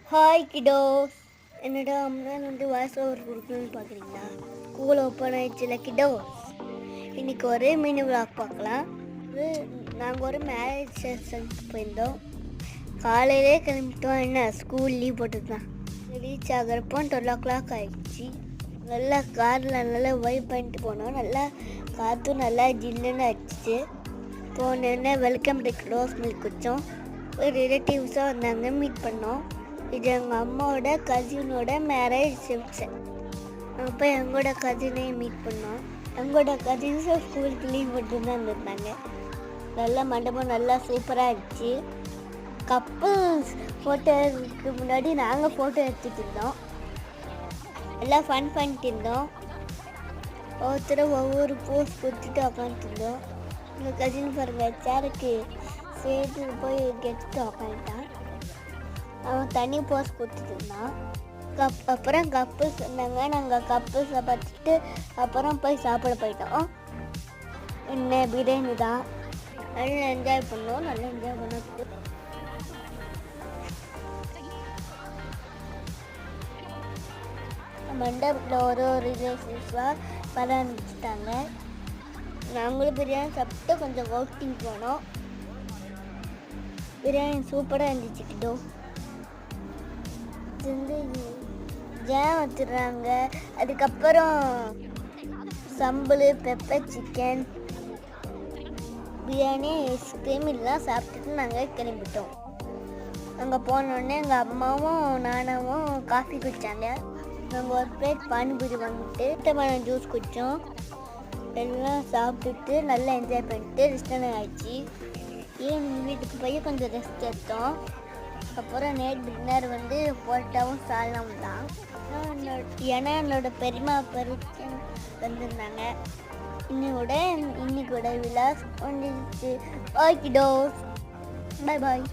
Hi கிடோஸ். என்னோட அம்மா voice over கொடுக்கணும்னு பார்க்குறீங்களா? ஸ்கூல் ஓப்பன் ஆயிடுச்சுல கிடோஸ். இன்றைக்கி ஒரே மினி விளாக் பார்க்கலாம். நாங்கள் ஒரு மேரேஜ் செஷனுக்கு போயிருந்தோம். காலையிலே கிளம்பிட்டோம். என்ன ஸ்கூல் லீவ் போட்டுதான் ரீச் ஆகிறப்போ 12 ஆகிடுச்சு. நல்லா காரில் நல்லா வைப் பண்ணிட்டு போனோம். நல்லா காற்றும் நல்லா ஜில்லுன்னு அடிச்சிச்சு. போனோடனே வெல்கம் டு கிடோஸ் மில்க் குடித்தோம். ஒரு ரிலேட்டிவ்ஸாக வந்தாங்க, மீட் பண்ணோம். இது எங்கள் அம்மாவோட கசினோட மேரேஜ் ரிசப்ஷன். அப்போ எங்களோட கசினையும் மீட் பண்ணோம். எங்களோட கசின்ஸும் ஸ்கூலுக்கு லீவ் போட்டு தான் இருந்திருந்தாங்க. நல்லா மண்டபம் நல்லா சூப்பராக இருந்துச்சு. கப்புள்ஸ் ஃபோட்டோவுக்கு முன்னாடி நாங்கள் ஃபோட்டோ எடுத்துகிட்டு இருந்தோம். எல்லாம் ஃபன் பண்ணிட்டு இருந்தோம். ஒவ்வொருத்தரும் ஒவ்வொரு போஸ் கொடுத்துட்டு உக்காந்துட்டு இருந்தோம். எங்கள் கசின் பாருங்க சேருக்கு சேர்த்து போய் கெடுத்துட்டு உக்காந்துட்டான். அவன் தனி போஸ் கொடுத்துட்டு இருந்தான். அப்புறம் கப்புள்ஸ் இருந்தாங்க. நாங்கள் கப்புள்ஸை பார்த்துட்டு அப்புறம் போய் சாப்பிட போயிட்டோம். என்ன பிரியாணி தான். நல்லா என்ஜாய் பண்ணோம். நல்லா என்ஜாய் பண்ண மண்டபத்தில் ஒரு ரிலேஷன்ஸாக வர ஆரம்பிச்சிட்டாங்க. நாங்களும் பிரியாணி சாப்பிட்டு கொஞ்சம் அவுட்டிங் போனோம். பிரியாணி சூப்பராக இருந்துச்சுக்கிட்டோ. வந்து ஜாம் வச்சுடுறாங்க. அதுக்கப்புறம் சம்பல், பெப்பர் சிக்கன், பிரியாணி, ஐஸ்கிரீம் இதெல்லாம் சாப்பிட்டுட்டு நாங்கள் கிளம்பிட்டோம். அங்கே போனோடனே எங்கள் அம்மாவும் நானாவும் காஃபி குடித்தாங்க. நாங்கள் ஒரு பிளேட் பானிபூரி வாங்கிட்டு ஜூஸ் குடித்தோம். எல்லாம் சாப்பிட்டுட்டு நல்லா என்ஜாய் பண்ணிட்டு ரெஸ்ட் ஆகிடுச்சு. ஈவினிங் வீட்டுக்கு போய் கொஞ்சம் ரெஸ்ட் எடுத்தோம். அப்புறம் நைட் டின்னர் வந்து போட்டாவும் சாலமும் தான். ஏன்னா என்னோட பெரியம்மா பெருசு வந்திருந்தாங்க. இன்னைக்கூட விழா வந்துடுச்சு. ஓகே டோஸ், பாய் பாய்.